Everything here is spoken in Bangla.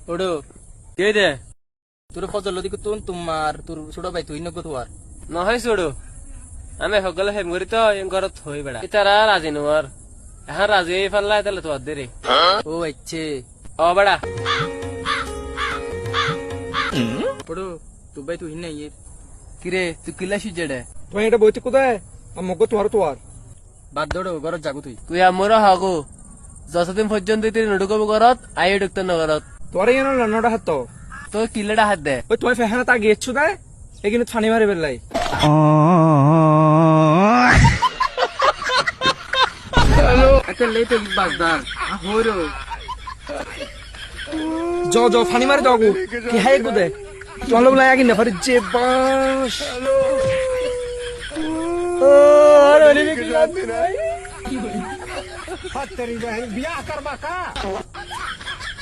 ওডো কে দে তোর ফজল লদি কুতুন তোমার তোর ছোট ভাই তুই নগো তোয়ার নহয় চোড়ো আমি সকলে হেম করি তো এম ঘরত হই বেড়া তারা রাজি নোয়ার এখন রাজি হয়ে ফেললা তাহলে তো দে রে ও আচ্ছা ও বেড়া ওডো তুই ভাই তুই নাই কিরে তুই কিলা সিজেডে তোমার এটা বইতে কোথায় মগ তোমার তো আর বাদ দৌড়ো ঘরত যাগো তুই তুই আমার হাগো যতদিন পর্যন্ত তুই নুডুকব ঘরত আই ঢুকতে ন ঘরত তোর এই রান্নাটা হাত তো তো কিলেটা হাত দে ওই তোমার ফেহানা তা গিয়েছো তাই এখানে ফানি মারি বেলাই একটা লেট বাগদার হইরো জ ফানি মারি যাগো কি হাই গুদে তোমার লোক লাগে না ফারি যে বাস तेरी बहन बिया कर बाका